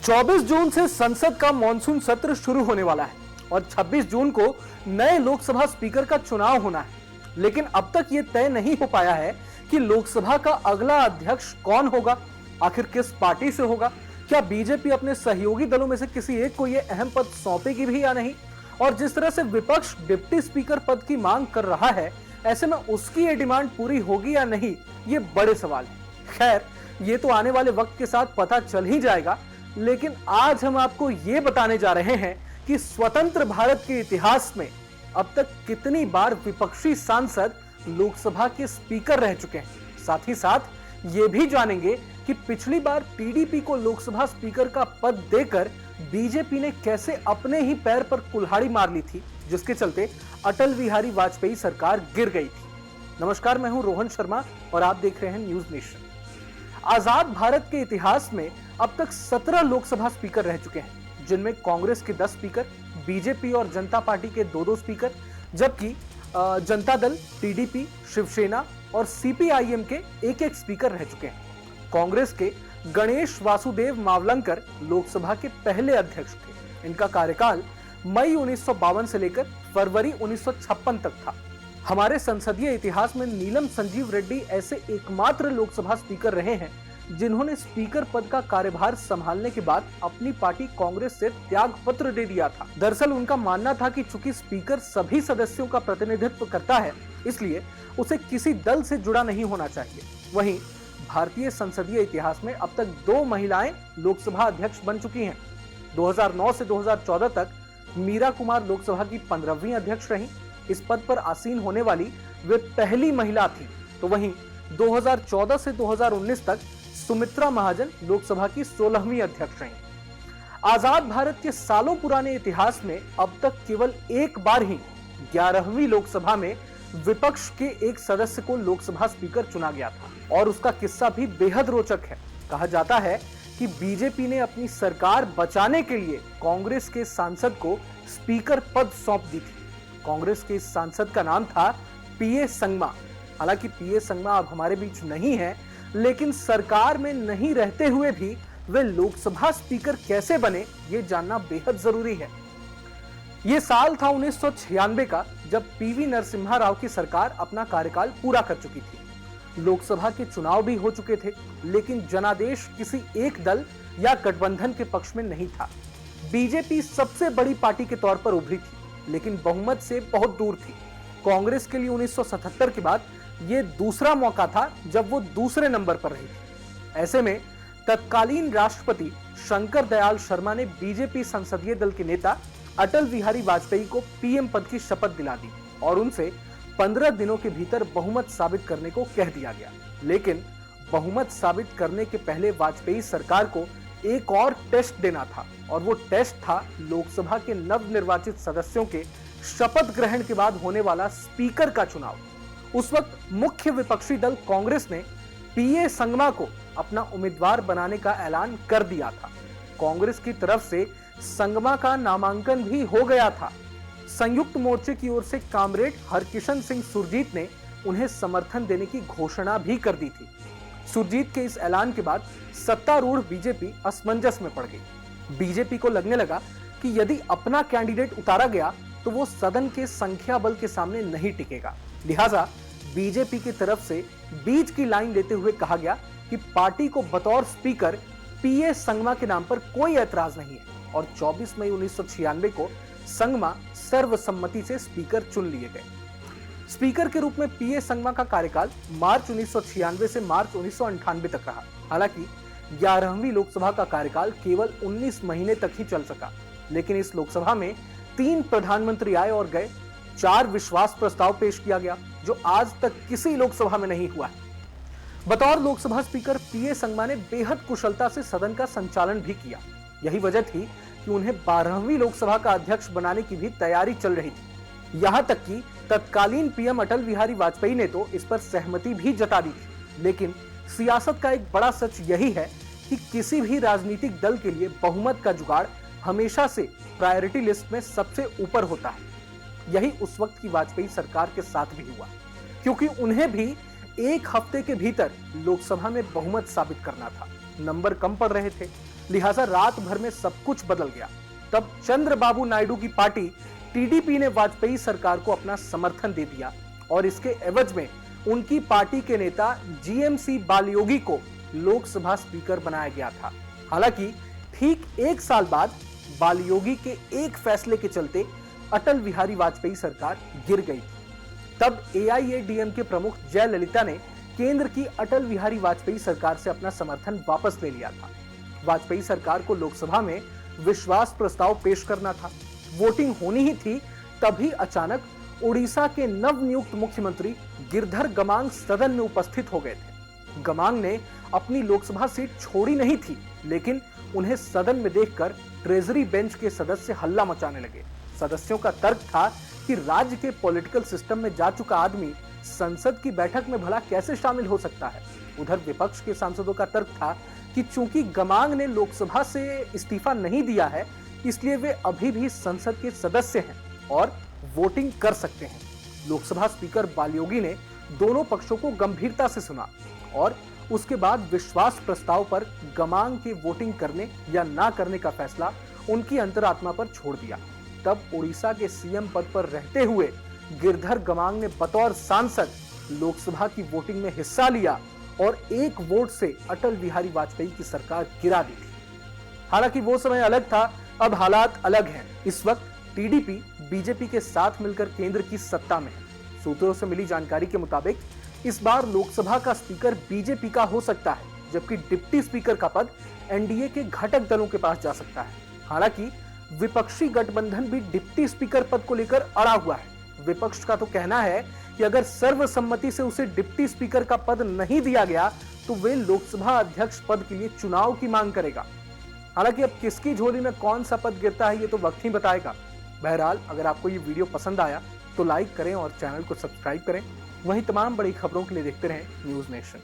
24 जून से संसद का मॉनसून सत्र शुरू होने वाला है और 26 जून को नए लोकसभा स्पीकर का चुनाव होना है। लेकिन अब तक ये तय नहीं हो पाया है कि लोकसभा का अगला अध्यक्ष कौन होगा, आखिर किस पार्टी से होगा, क्या बीजेपी अपने सहयोगी दलों में से किसी एक को ये अहम पद सौंपेगी भी या नहीं। और जिस तरह से विपक्ष डिप्टी स्पीकर पद की मांग कर रहा है, ऐसे में उसकी ये डिमांड पूरी होगी या नहीं, ये बड़े सवाल है। खैर, ये तो आने वाले वक्त के साथ पता चल ही जाएगा, लेकिन आज हम आपको ये बताने जा रहे हैं कि स्वतंत्र भारत के इतिहास में अब तक कितनी बार विपक्षी सांसद लोकसभा के स्पीकर रह चुके हैं। साथ ही साथ ये भी जानेंगे कि पिछली बार टीडीपी को लोकसभा स्पीकर का पद देकर बीजेपी ने कैसे अपने ही पैर पर कुल्हाड़ी मार ली थी, जिसके चलते अटल बिहारी वाजपेयी सरकार गिर गई थी। नमस्कार, मैं हूं रोहन शर्मा और आप देख रहे हैं न्यूज नेशन। आजाद भारत के इतिहास में अब तक 17 लोकसभा स्पीकर रह चुके हैं, जिनमें कांग्रेस के 10 स्पीकर, बीजेपी और जनता पार्टी के 2-2 स्पीकर, जबकि जनता दल, टीडीपी, शिवसेना और सीपीआईएम के 1-1 स्पीकर रह चुके हैं। कांग्रेस के गणेश वासुदेव मावलंकर लोकसभा के पहले अध्यक्ष थे। इनका कार्यकाल मई 1952 से लेकर फरवरी 1956 तक था। हमारे संसदीय इतिहास में नीलम संजीव रेड्डी ऐसे एकमात्र लोकसभा स्पीकर रहे हैं जिन्होंने स्पीकर पद का कार्यभार संभालने के बाद अपनी पार्टी कांग्रेस से त्याग पत्र दे दिया था। दरअसल उनका मानना था कि चूंकि स्पीकर सभी सदस्यों का प्रतिनिधित्व करता है, इसलिए उसे किसी दल से जुड़ा नहीं होना चाहिए। वहीं भारतीय संसदीय इतिहास में अब तक 2 महिलाएं लोकसभा अध्यक्ष बन चुकी हैं। 2009 से 2014 तक मीरा कुमार लोकसभा की 15वीं अध्यक्ष रहीं। इस पद पर आसीन होने वाली वे पहली महिला थी। तो वहीं 2014 से 2019 तक सुमित्रा महाजन लोकसभा की 16वीं अध्यक्ष रहीं। आजाद भारत के सालों पुराने इतिहास में अब तक केवल एक बार ही 11वीं लोकसभा में विपक्ष के एक सदस्य को लोकसभा स्पीकर चुना गया था और उसका किस्सा भी बेहद रोचक है। कहा जाता है कि बीजेपी ने अपनी सरकार बचाने के लिए कांग्रेस के सांसद को स्पीकर पद सौंप दी थी। कांग्रेस के इस सांसद का नाम था पीए संगमा। हालांकि पीए संगमा अब हमारे बीच नहीं है, लेकिन सरकार में नहीं रहते हुए भी वे लोकसभा स्पीकर कैसे बने, ये जानना बेहद जरूरी है। ये साल था 1996 का, जब पीवी नरसिम्हा राव की सरकार अपना कार्यकाल पूरा कर चुकी थी। लोकसभा के चुनाव भी हो चुके थे, लेकिन जनादेश किसी एक दल या गठबंधन के पक्ष में नहीं था। बीजेपी सबसे बड़ी पार्टी के तौर पर उभरी थी, लेकिन बहुमत से बहुत दूर थी। कांग्रेस के लिए 1977 के बाद यह दूसरा मौका था जब वो दूसरे नंबर पर रही थी। ऐसे में तत्कालीन राष्ट्रपति शंकर दयाल शर्मा ने बीजेपी संसदीय दल के नेता अटल बिहारी वाजपेयी को पीएम पद की शपथ दिला दी और उनसे 15 दिनों के भीतर बहुमत साबित करने को कह दिया गया। लेकिन बहुमत साबित करने के पहले वाजपेयी सरकार को एक और टेस्ट देना था, और वो टेस्ट था लोकसभा के नवनिर्वाचित सदस्यों के शपथ ग्रहण के बाद होने वाला स्पीकर का चुनाव। उस वक्त मुख्य विपक्षी दल कांग्रेस ने पीए संगमा को अपना उम्मीदवार बनाने का ऐलान कर दिया था। कांग्रेस की तरफ से संगमा का नामांकन भी हो गया था। संयुक्त मोर्चे की ओर से कामरेड हरकिशन सिंह सुरजीत ने उन्हें समर्थन देने की घोषणा भी कर दी थी। सुरजीत के इस ऐलान के बाद सत्तारूढ़ बीजेपी असमंजस में पड़ गई। बीजेपी को लगने लगा कि यदि अपना कैंडिडेट उतारा गया तो वो सदन के संख्या बल के सामने नहीं टिकेगा। लिहाजा बीजेपी की तरफ से बीच की लाइन लेते हुए कहा गया कि पार्टी को बतौर स्पीकर पीए संगमा के नाम पर कोई ऐतराज नहीं है, और 24 मई 1996 को संगमा सर्वसम्मति से स्पीकर चुन लिए गए। स्पीकर के रूप में पीए संगमा का कार्यकाल मार्च 1996 से मार्च 1998 तक रहा। हालांकि 11वीं लोकसभा का कार्यकाल केवल 19 महीने तक ही चल सका, लेकिन इस लोकसभा में 3 प्रधानमंत्री आए और गए, 4 विश्वास प्रस्ताव पेश किया गया, जो आज तक किसी लोकसभा में नहीं हुआ है। बतौर लोकसभा स्पीकर पीए संगमा ने बेहद कुशलता से सदन का संचालन भी किया। यही वजह थी कि उन्हें 12वीं लोकसभा का अध्यक्ष बनाने की भी तैयारी चल रही थी। यहां तक कि तत्कालीन पीएम अटल बिहारी वाजपेयी ने तो इस पर सहमति भी जता दी थी। लेकिन सियासत का एक बड़ा सच यही है कि किसी भी राजनीतिक दल के लिए बहुमत का जुगाड़ हमेशा से प्रायोरिटी लिस्ट में सबसे ऊपर होता है। यही उस वक्त की वाजपेयी सरकार के साथ भी हुआ, क्योंकि उन्हें भी 1 हफ्ते के भीतर लोकसभा में बहुमत साबित करना था। नंबर कम पड़ रहे थे, लिहाजा रात भर में सब कुछ बदल गया। तब चंद्रबाबू नायडू की पार्टी टीडीपी ने वाजपेयी सरकार को अपना समर्थन दे दिया और इसके एवज में उनकी पार्टी के नेता जीएमसी बालयोगी को लोकसभा स्पीकर बनाया गया था। हालांकि ठीक एक साल बाद बालयोगी के एक फैसले के चलते अटल बिहारी वाजपेयी सरकार गिर गई थी। तब एआईएडीएमके प्रमुख जयललिता ने केंद्र की अटल बिहारी वाजपेयी सरकार से अपना समर्थन वापस ले लिया था। वाजपेयी सरकार को लोकसभा में विश्वास प्रस्ताव पेश करना था, वोटिंग होनी ही थी। तभी अचानक उड़ीसा के नवनियुक्त मुख्यमंत्री गिरधर गमांग सदन में उपस्थित हो गए थे। गमांग ने अपनी लोकसभा सीट छोड़ी नहीं थी, लेकिन उन्हें सदन में देखकर ट्रेजरी बेंच के सदस्य हल्ला मचाने लगे। सदस्यों का तर्क था कि राज्य के पॉलिटिकल सिस्टम में जा चुका आदमी संसद की बैठक में भला कैसे शामिल हो सकता है। उधर विपक्ष के सांसदों का तर्क था कि चूंकि गमांग ने लोकसभा से इस्तीफा नहीं दिया है, इसलिए वे अभी भी संसद के सदस्य हैं और वोटिंग कर सकते हैं। लोकसभा स्पीकर बालयोगी ने दोनों पक्षों को गंभीरता से सुना और उसके बाद विश्वास प्रस्ताव पर गमांग के वोटिंग करने या ना करने का फैसला उनकी अंतरात्मा पर छोड़ दिया। तब उड़ीसा के सीएम पद पर रहते हुए गिरधर गमांग ने बतौर सांसद लोकसभा की वोटिंग में हिस्सा लिया और एक वोट से अटल बिहारी वाजपेयी की सरकार गिरा दी थी। हालांकि वो समय अलग था, अब हालात अलग हैं। इस वक्त टीडीपी बीजेपी के साथ मिलकर केंद्र की सत्ता में है। सूत्रों से मिली जानकारी के मुताबिक इस बार लोकसभा का स्पीकर बीजेपी का हो सकता है, जबकि डिप्टी स्पीकर का पद एनडीए के घटक दलों के पास जा सकता है। हालांकि विपक्षी गठबंधन भी डिप्टी स्पीकर पद को लेकर अड़ा हुआ है। विपक्ष का तो कहना है कि अगर सर्वसम्मति से उसे डिप्टी स्पीकर का पद नहीं दिया गया तो वे लोकसभा अध्यक्ष पद के लिए चुनाव की मांग करेगा। हालांकि अब किसकी झोली में कौन सा पद गिरता है ये तो वक्त ही बताएगा। बहरहाल, अगर आपको ये वीडियो पसंद आया तो लाइक करें और चैनल को सब्सक्राइब करें। वहीं तमाम बड़ी खबरों के लिए देखते रहें न्यूज़ नेशन।